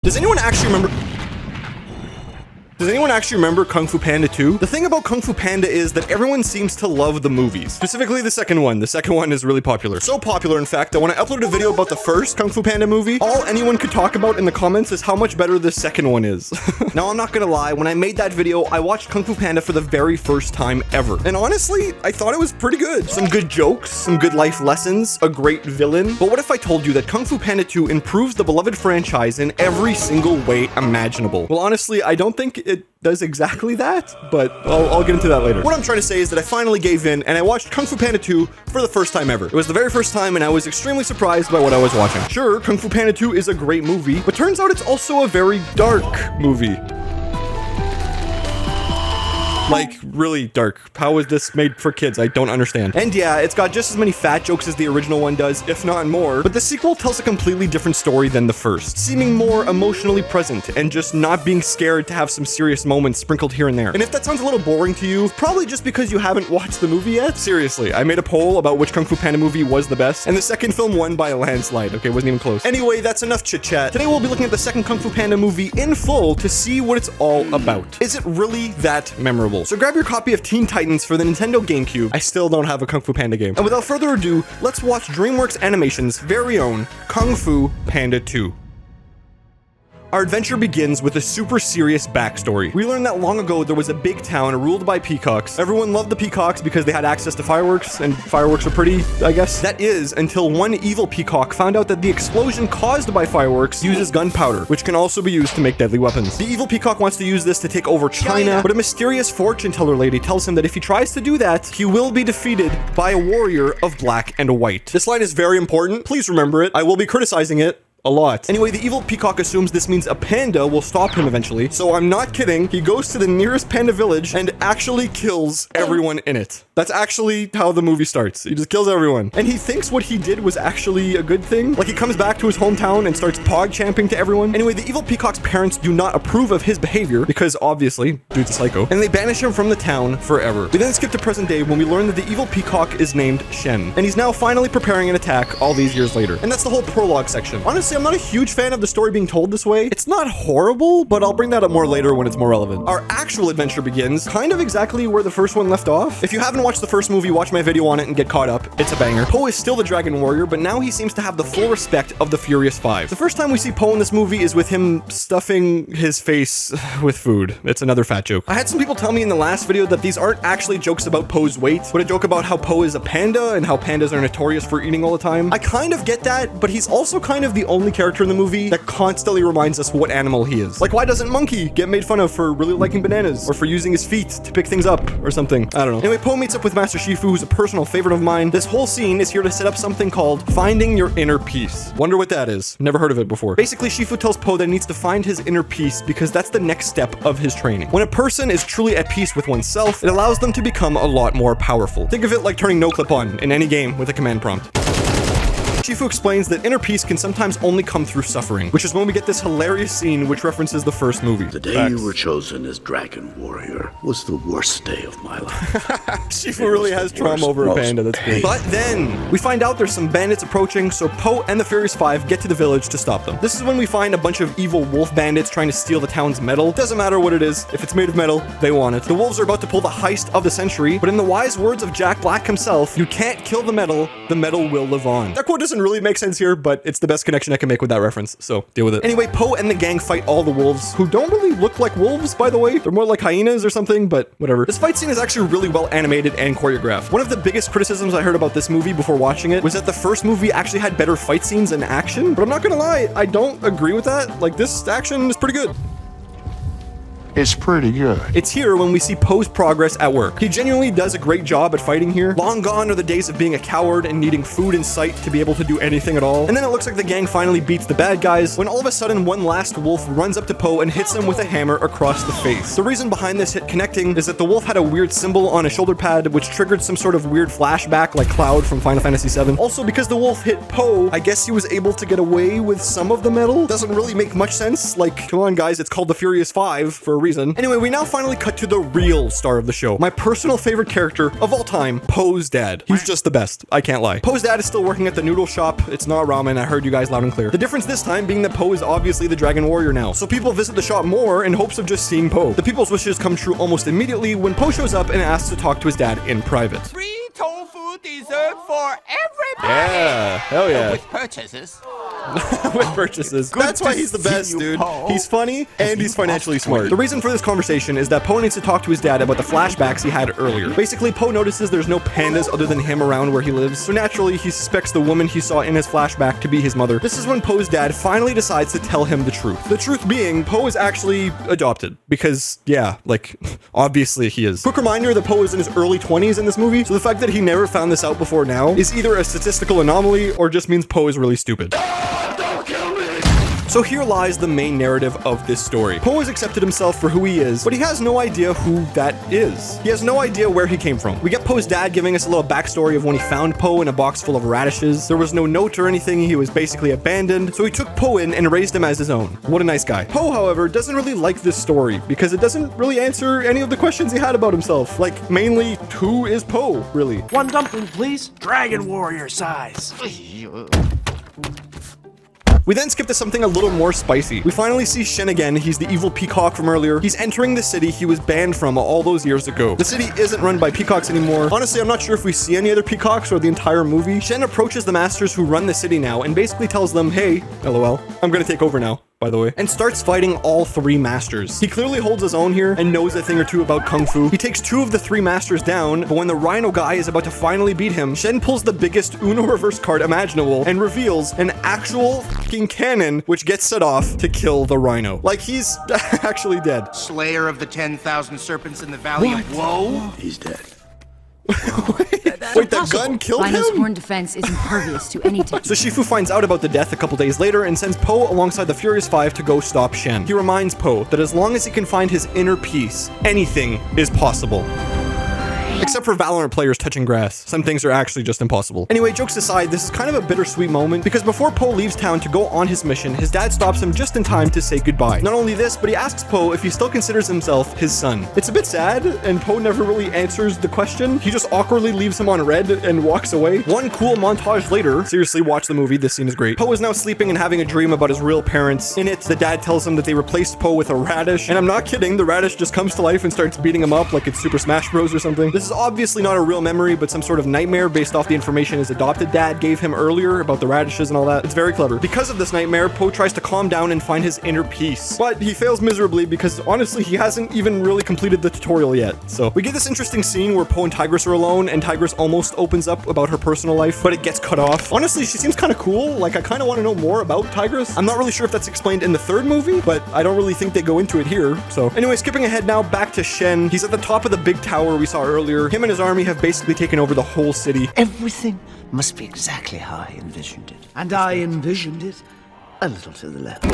Does anyone actually remember Kung Fu Panda 2? The thing about Kung Fu Panda is that everyone seems to love the movies. Specifically the second one. The second one is really popular. So popular, in fact, that when I uploaded a video about the first Kung Fu Panda movie, all anyone could talk about in the comments is how much better the second one is. Now, I'm not gonna lie, when I made that video, I watched Kung Fu Panda for the very first time ever. And honestly, I thought it was pretty good. Some good jokes, some good life lessons, a great villain. But what if I told you that Kung Fu Panda 2 improves the beloved franchise in every single way imaginable? Well, honestly, I don't think it does exactly that, but I'll get into that later. What I'm trying to say is that I finally gave in and I watched Kung Fu Panda 2 for the first time ever. It was the very first time and I was extremely surprised by what I was watching. Sure, Kung Fu Panda 2 is a great movie, but turns out it's also a very dark movie. Like, really dark. How is this made for kids? I don't understand. And yeah, it's got just as many fat jokes as the original one does, if not more, but the sequel tells a completely different story than the first, seeming more emotionally present and just not being scared to have some serious moments sprinkled here and there. And if that sounds a little boring to you, probably just because you haven't watched the movie yet. Seriously, I made a poll about which Kung Fu Panda movie was the best, and the second film won by a landslide. Okay, wasn't even close. Anyway, that's enough chit chat. Today we'll be looking at the second Kung Fu Panda movie in full to see what it's all about. Is it really that memorable? So grab your copy of Teen Titans for the Nintendo GameCube. I still don't have a Kung Fu Panda game. And without further ado, let's watch DreamWorks Animation's very own Kung Fu Panda 2. Our adventure begins with a super serious backstory. We learn that long ago there was a big town ruled by peacocks. Everyone loved the peacocks because they had access to fireworks, and fireworks are pretty, I guess. That is, until one evil peacock found out that the explosion caused by fireworks uses gunpowder, which can also be used to make deadly weapons. The evil peacock wants to use this to take over China, but a mysterious fortune teller lady tells him that if he tries to do that, he will be defeated by a warrior of black and white. This line is very important. Please remember it. I will be criticizing it a lot. Anyway, the evil peacock assumes this means a panda will stop him eventually. So I'm not kidding. He goes to the nearest panda village and actually kills everyone in it. That's actually how the movie starts. He just kills everyone. And he thinks what he did was actually a good thing. Like, he comes back to his hometown and starts pog champing to everyone. Anyway, the evil peacock's parents do not approve of his behavior because obviously, dude's a psycho. And they banish him from the town forever. We then skip to present day when we learn that the evil peacock is named Shen. And he's now finally preparing an attack all these years later. And that's the whole prologue section. Honestly, I'm not a huge fan of the story being told this way. It's not horrible, but I'll bring that up more later when it's more relevant. Our actual adventure begins kind of exactly where the first one left off. If you haven't watched the first movie, watch my video on it and get caught up. It's a banger. Po is still the dragon warrior, but now he seems to have the full respect of the Furious Five. The first time we see Po in this movie is with him stuffing his face with food. It's another fat joke. I had some people tell me in the last video that these aren't actually jokes about Po's weight, but a joke about how Po is a panda and how pandas are notorious for eating all the time. I kind of get that, but he's also kind of the only character in the movie that constantly reminds us what animal he is. Like, why doesn't Monkey get made fun of for really liking bananas or for using his feet to pick things up or something? I don't know. Anyway, Po meets up with Master Shifu, who's a personal favorite of mine. This whole scene is here to set up something called finding your inner peace. Wonder what that is. Never heard of it before. Basically, Shifu tells Po that he needs to find his inner peace because that's the next step of his training. When a person is truly at peace with oneself, it allows them to become a lot more powerful. Think of it like turning no clip on in any game with a command prompt. Shifu explains that inner peace can sometimes only come through suffering, which is when we get this hilarious scene which references the first movie. The day you were chosen as Dragon Warrior was the worst day of my life. Shifu really has trauma over a panda, that's great. But then, we find out there's some bandits approaching, so Po and the Furious Five get to the village to stop them. This is when we find a bunch of evil wolf bandits trying to steal the town's metal. Doesn't matter what it is, if it's made of metal, they want it. The wolves are about to pull the heist of the century, but in the wise words of Jack Black himself, you can't kill the metal will live on. That quote doesn't really make sense here, but it's the best connection I can make with that reference, so deal with it. Anyway, Po and the gang fight all the wolves, who don't really look like wolves, by the way. They're more like hyenas or something, but whatever. This fight scene is actually really well animated and choreographed. One of the biggest criticisms I heard about this movie before watching it was that the first movie actually had better fight scenes and action, but I'm not gonna lie, I don't agree with that. Like, this action is pretty good. It's pretty good. It's here when we see Po's progress at work. He genuinely does a great job at fighting here. Long gone are the days of being a coward and needing food in sight to be able to do anything at all. And then it looks like the gang finally beats the bad guys when all of a sudden one last wolf runs up to Po and hits him with a hammer across the face. The reason behind this hit connecting is that the wolf had a weird symbol on his shoulder pad which triggered some sort of weird flashback like Cloud from Final Fantasy VII. Also, because the wolf hit Po, I guess he was able to get away with some of the metal. Doesn't really make much sense. Like, come on guys, it's called the Furious Five for a reason. Anyway, we now finally cut to the real star of the show. My personal favorite character of all time, Po's dad. He's just the best. I can't lie. Po's dad is still working at the noodle shop. It's not ramen. I heard you guys loud and clear. The difference this time being that Po is obviously the dragon warrior now. So people visit the shop more in hopes of just seeing Po. The people's wishes come true almost immediately when Po shows up and asks to talk to his dad in private. Free tofu dessert for everybody. Yeah, hell yeah. With purchases. With purchases. That's why he's the best, dude. He's funny and he's financially smart. The reason for this conversation is that Po needs to talk to his dad about the flashbacks he had earlier. Basically, Po notices there's no pandas other than him around where he lives, so naturally he suspects the woman he saw in his flashback to be his mother. This is when Po's dad finally decides to tell him the truth. The truth being, Po is actually adopted. Because, yeah, like, obviously he is. Quick reminder that Po is in his early 20s in this movie, so the fact that he never found this out before now is either a statistical anomaly or just means Po is really stupid. So here lies the main narrative of this story. Po has accepted himself for who he is, but he has no idea who that is. He has no idea where he came from. We get Po's dad giving us a little backstory of when he found Po in a box full of radishes. There was no note or anything, he was basically abandoned, so he took Po in and raised him as his own. What a nice guy. Po, however, doesn't really like this story because it doesn't really answer any of the questions he had about himself. Like, mainly, who is Po, really? One dumpling, please. Dragon warrior size. We then skip to something a little more spicy. We finally see Shen again. He's the evil peacock from earlier. He's entering the city he was banned from all those years ago. The city isn't run by peacocks anymore. Honestly, I'm not sure if we see any other peacocks or the entire movie. Shen approaches the masters who run the city now and basically tells them, hey, LOL, I'm gonna take over now, by the way, and starts fighting all three masters. He clearly holds his own here and knows a thing or two about Kung Fu. He takes two of the three masters down, but when the rhino guy is about to finally beat him, Shen pulls the biggest Uno reverse card imaginable and reveals an actual fucking cannon, which gets set off to kill the rhino. Like, he's actually dead. Slayer of the 10,000 serpents in the Valley of Woe? He's dead. Wait, that gun killed Rhino's him? horn defense is impervious to any technique. So Shifu finds out about the death a couple days later and sends Po alongside the Furious Five to go stop Shen. He reminds Po that as long as he can find his inner peace, anything is possible. Except for Valorant players touching grass. Some things are actually just impossible. Anyway, jokes aside, this is kind of a bittersweet moment because before Po leaves town to go on his mission, his dad stops him just in time to say goodbye. Not only this, but he asks Po if he still considers himself his son. It's a bit sad, and Po never really answers the question. He just awkwardly leaves him on red and walks away. One cool montage later, seriously, watch the movie, this scene is great. Po is now sleeping and having a dream about his real parents. In it, the dad tells him that they replaced Po with a radish, and I'm not kidding, the radish just comes to life and starts beating him up like it's Super Smash Bros. Or something. This is obviously not a real memory, but some sort of nightmare based off the information his adopted dad gave him earlier about the radishes and all that. It's very clever. Because of this nightmare, Po tries to calm down and find his inner peace, but he fails miserably because honestly, he hasn't even really completed the tutorial yet. So we get this interesting scene where Po and Tigress are alone, and Tigress almost opens up about her personal life, but it gets cut off. Honestly, she seems kind of cool. Like, I kind of want to know more about Tigress. I'm not really sure if that's explained in the third movie, but I don't really think they go into it here. So anyway, skipping ahead now, back to Shen. He's at the top of the big tower we saw earlier. Him and his army have basically taken over the whole city. Everything must be exactly how I envisioned it. And I envisioned it a little to the left.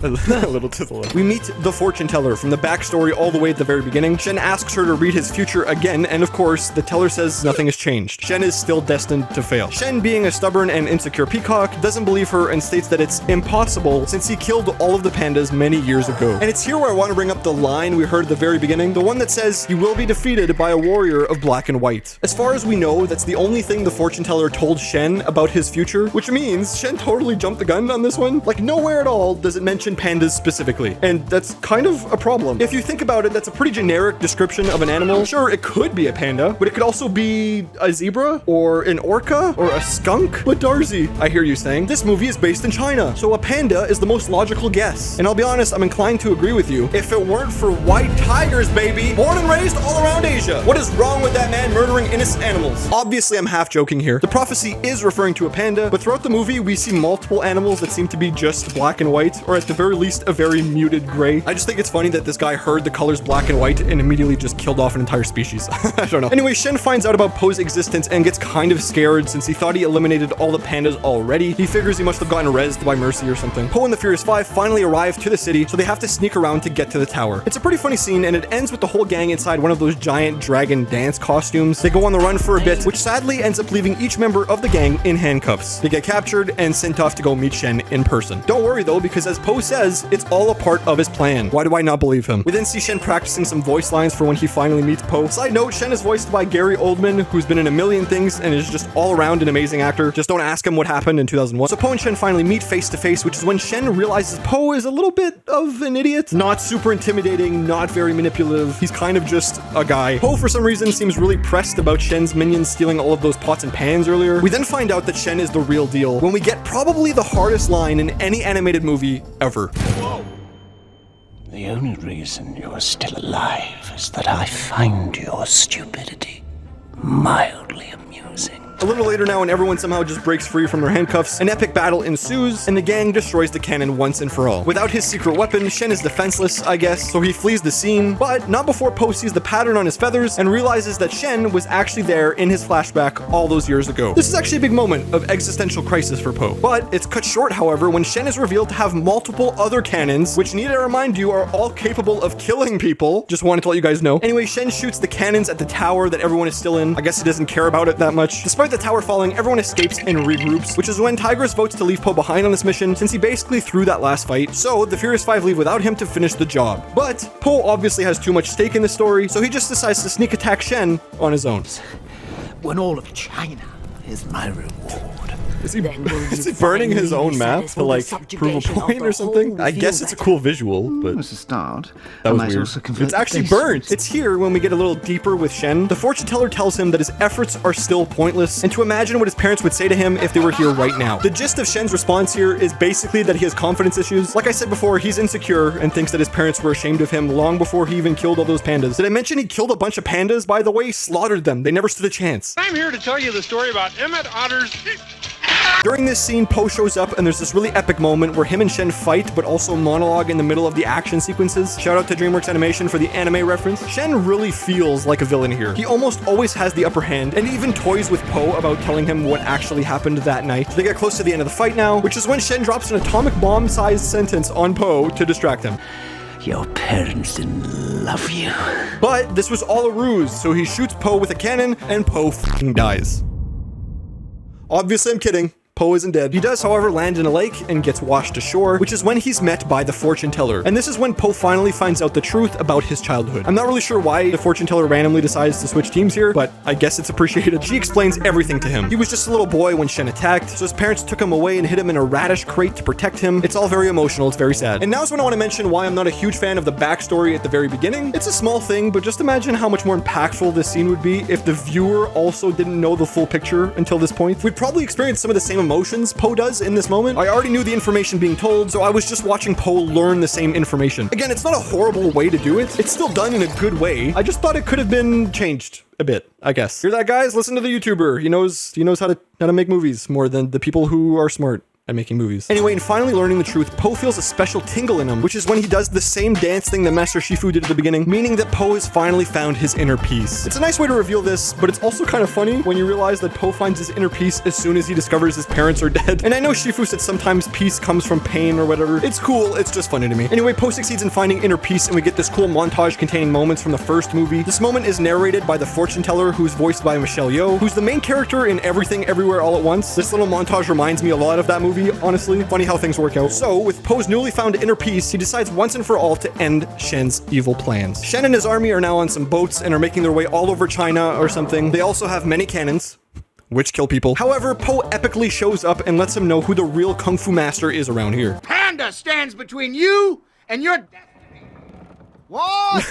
A little to the left. We meet the fortune teller from the backstory all the way at the very beginning. Shen asks her to read his future again, and of course, the teller says nothing has changed. Shen is still destined to fail. Shen, being a stubborn and insecure peacock, doesn't believe her and states that it's impossible since he killed all of the pandas many years ago. And it's here where I want to bring up the line we heard at the very beginning, the one that says, "You will be defeated by a warrior of black and white." As far as we know, that's the only thing the fortune teller told Shen about his future, which means Shen totally jumped the gun on this one. Like, nowhere at all does it mention pandas specifically, and that's kind of a problem. If you think about it, that's a pretty generic description of an animal. Sure, it could be a panda, but it could also be a zebra, or an orca, or a skunk. But Darzii, I hear you saying, this movie is based in China, so a panda is the most logical guess. And I'll be honest, I'm inclined to agree with you. If it weren't for white tigers, baby, born and raised all around Asia. What is wrong with that man murdering innocent animals? Obviously, I'm half joking here. The prophecy is referring to a panda, but throughout the movie, we see multiple animals that seem to be just black and white, or at the very least, a very muted gray. I just think it's funny that this guy heard the colors black and white and immediately just killed off an entire species. I don't know. Anyway, Shen finds out about Po's existence and gets kind of scared since he thought he eliminated all the pandas already. He figures he must have gotten rezzed by Mercy or something. Po and the Furious Five finally arrive to the city, so they have to sneak around to get to the tower. It's a pretty funny scene, and it ends with the whole gang inside one of those giant dragon dance costumes. They go on the run for a bit, which sadly ends up leaving each member of the gang in handcuffs. They get captured and sent off to go meet Shen in person. Don't worry though, because as Po Po says it's all a part of his plan. Why do I not believe him? We then see Shen practicing some voice lines for when he finally meets Po. Side note, Shen is voiced by Gary Oldman, who's been in a million things and is just all around an amazing actor. Just don't ask him what happened in 2001. So Po and Shen finally meet face to face, which is when Shen realizes Po is a little bit of an idiot. Not super intimidating, not very manipulative. He's kind of just a guy. Po, for some reason, seems really pressed about Shen's minions stealing all of those pots and pans earlier. We then find out that Shen is the real deal when we get probably the hardest line in any animated movie ever. Whoa. The only reason you're still alive is that I find your stupidity mildly amusing. A little later now, and everyone somehow just breaks free from their handcuffs, an epic battle ensues, and the gang destroys the cannon once and for all. Without his secret weapon, Shen is defenseless, I guess, so he flees the scene, but not before Po sees the pattern on his feathers and realizes that Shen was actually there in his flashback all those years ago. This is actually a big moment of existential crisis for Po, but it's cut short, however, when Shen is revealed to have multiple other cannons, which, need I remind you, are all capable of killing people. Just wanted to let you guys know. Anyway, Shen shoots the cannons at the tower that everyone is still in. I guess he doesn't care about it that much. Despite the tower falling, everyone escapes and regroups, which is when Tigress votes to leave Po behind on this mission since he basically threw that last fight. So the Furious Five leave without him to finish the job. But Po obviously has too much stake in the story, so he just decides to sneak attack Shen on his own. When all of China is my reward. Is he burning his own map to like prove a point or something? I guess it's a cool visual, but It's a start. that was weird. It's actually burnt. It's here when we get a little deeper with Shen. The fortune teller tells him that his efforts are still pointless, and to imagine what his parents would say to him if they were here right now. The gist of Shen's response here is basically that he has confidence issues. Like I said before, he's insecure and thinks that his parents were ashamed of him long before he even killed all those pandas. Did I mention he killed a bunch of pandas? By the way, he slaughtered them. They never stood a chance. I'm here to tell you the story about Emmett Otter's... During this scene, Po shows up, and there's this really epic moment where him and Shen fight, but also monologue in the middle of the action sequences. Shout out to DreamWorks Animation for the anime reference. Shen really feels like a villain here. He almost always has the upper hand, and even toys with Po about telling him what actually happened that night. They get close to the end of the fight now, which is when Shen drops an atomic bomb-sized sentence on Po to distract him. Your parents didn't love you. But this was all a ruse, so he shoots Po with a cannon, and Po f***ing dies. Obviously, I'm kidding. Po isn't dead. He does, however, land in a lake and gets washed ashore, which is when he's met by the fortune teller. And this is when Po finally finds out the truth about his childhood. I'm not really sure why the fortune teller randomly decides to switch teams here, but I guess it's appreciated. She explains everything to him. He was just a little boy when Shen attacked, so his parents took him away and hid him in a radish crate to protect him. It's all very emotional. It's very sad. And now's when I want to mention why I'm not a huge fan of the backstory at the very beginning. It's a small thing, but just imagine how much more impactful this scene would be if the viewer also didn't know the full picture until this point. We'd probably experience some of the same emotions Po does in this moment. I already knew the information being told, so I was just watching Po learn the same information. Again, it's not a horrible way to do it. It's still done in a good way. I just thought it could have been changed a bit, I guess. Hear that, guys? Listen to the YouTuber. He knows how to make movies more than the people who are smart at making movies. Anyway, in finally learning the truth, Po feels a special tingle in him, which is when he does the same dance thing that Master Shifu did at the beginning, meaning that Po has finally found his inner peace. It's a nice way to reveal this, but it's also kind of funny when you realize that Po finds his inner peace as soon as he discovers his parents are dead. And I know Shifu said sometimes peace comes from pain or whatever. It's cool, it's just funny to me. Anyway, Po succeeds in finding inner peace, and we get this cool montage containing moments from the first movie. This moment is narrated by the fortune teller, who's voiced by Michelle Yeoh, who's the main character in Everything Everywhere All at Once. This little montage reminds me a lot of that movie, honestly. Funny how things work out. So, with Po's newly found inner peace, he decides once and for all to end Shen's evil plans. Shen and his army are now on some boats and are making their way all over China or something. They also have many cannons, which kill people. However, Po epically shows up and lets him know who the real Kung Fu master is around here. Panda stands between you and your destiny. What?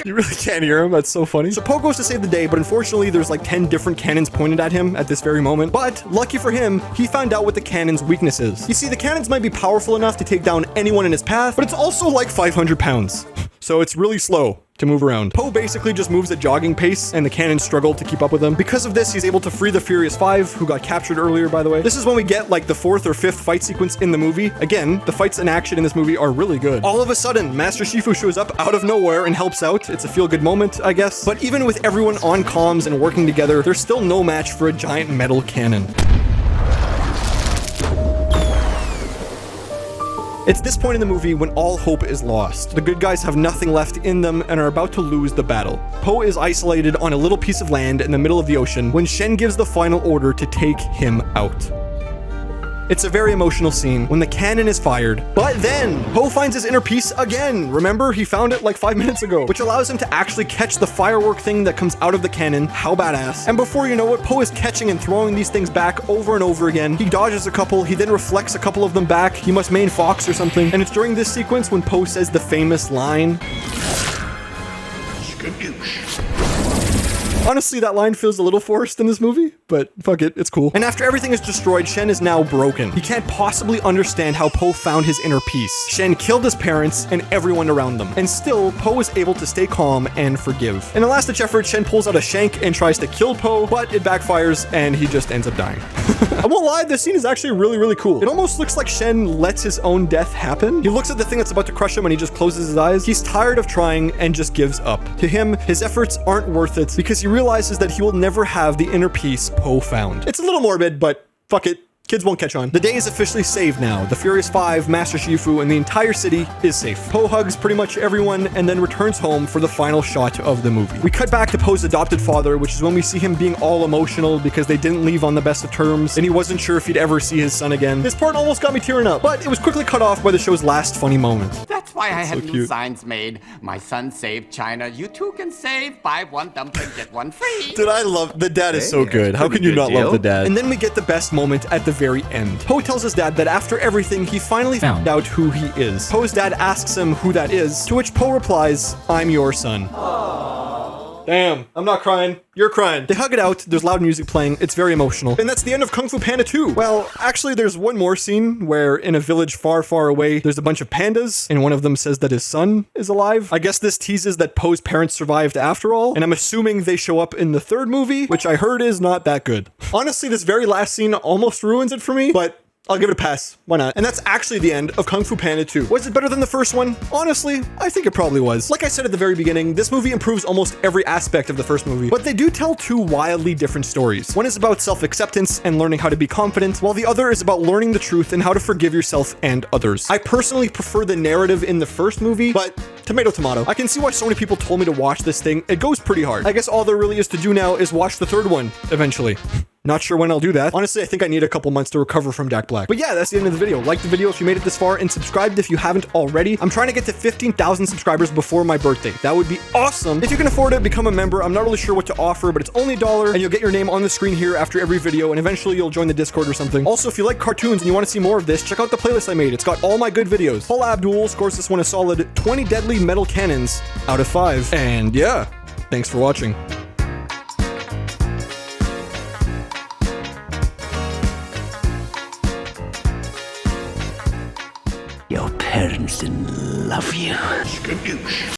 You really can't hear him. That's so funny. So Po goes to save the day, but unfortunately there's like 10 different cannons pointed at him at this very moment. But lucky for him, he found out what the cannon's weakness is. You see, the cannons might be powerful enough to take down anyone in his path, but it's also like 500 pounds. So it's really slow to move around. Po basically just moves at jogging pace, and the cannons struggle to keep up with him. Because of this, he's able to free the Furious Five, who got captured earlier, by the way. This is when we get like the 4th or 5th fight sequence in the movie. Again, the fights in action in this movie are really good. All of a sudden, Master Shifu shows up out of nowhere and helps out. It's a feel-good moment, I guess. But even with everyone on comms and working together, there's still no match for a giant metal cannon. It's this point in the movie when all hope is lost. The good guys have nothing left in them and are about to lose the battle. Po is isolated on a little piece of land in the middle of the ocean when Shen gives the final order to take him out. It's a very emotional scene when the cannon is fired, but then Po finds his inner peace again. Remember, he found it like 5 minutes ago, which allows him to actually catch the firework thing that comes out of the cannon. How badass. And before you know it, Po is catching and throwing these things back over and over again. He dodges a couple, he then reflects a couple of them back. He must main Fox or something. And it's during this sequence when Po says the famous line. Honestly, that line feels a little forced in this movie, but fuck it, it's cool. And after everything is destroyed, Shen is now broken. He can't possibly understand how Po found his inner peace. Shen killed his parents and everyone around them. And still, Po is able to stay calm and forgive. In a last-ditch effort, Shen pulls out a shank and tries to kill Po, but it backfires and he just ends up dying. I won't lie, this scene is actually really, really cool. It almost looks like Shen lets his own death happen. He looks at the thing that's about to crush him and he just closes his eyes. He's tired of trying and just gives up. To him, his efforts aren't worth it because he realizes that he will never have the inner peace Po found. It's a little morbid, but fuck it. Kids won't catch on. The day is officially saved now. The Furious Five, Master Shifu, and the entire city is safe. Po hugs pretty much everyone and then returns home for the final shot of the movie. We cut back to Po's adopted father, which is when we see him being all emotional because they didn't leave on the best of terms and he wasn't sure if he'd ever see his son again. This part almost got me tearing up, but it was quickly cut off by the show's last funny moment. That's why I had so new cute. signs made. My son saved China. You too can save. Buy one dumpling, get one free. Dude, I love the dad is so good. How can you not love the dad? And then we get the best moment at the very end. Po tells his dad that after everything, he finally found out who he is. Po's dad asks him who that is, to which Po replies, "I'm your son." Damn, I'm not crying. You're crying. They hug it out. There's loud music playing. It's very emotional. And that's the end of Kung Fu Panda 2. Well, actually, there's one more scene where in a village far, far away, there's a bunch of pandas, and one of them says that his son is alive. I guess this teases that Po's parents survived after all, and I'm assuming they show up in the third movie, which I heard is not that good. Honestly, this very last scene almost ruins it for me, but I'll give it a pass. Why not? And that's actually the end of Kung Fu Panda 2. Was it better than the first one? Honestly, I think it probably was. Like I said at the very beginning, this movie improves almost every aspect of the first movie, but they do tell two wildly different stories. One is about self-acceptance and learning how to be confident, while the other is about learning the truth and how to forgive yourself and others. I personally prefer the narrative in the first movie, but tomato, tomato. I can see why so many people told me to watch this thing. It goes pretty hard. I guess all there really is to do now is watch the third one, eventually. Not sure when I'll do that. Honestly, I think I need a couple months to recover from Jack Black. But yeah, that's the end of the video. Like the video if you made it this far and subscribed if you haven't already. I'm trying to get to 15,000 subscribers before my birthday. That would be awesome. If you can afford it, become a member. I'm not really sure what to offer, but it's only $1 and you'll get your name on the screen here after every video and eventually you'll join the Discord or something. Also, if you like cartoons and you want to see more of this, check out the playlist I made. It's got all my good videos. Paul Abdul scores this one a solid 20 deadly metal cannons out of 5. And yeah, thanks for watching. Your parents didn't love you.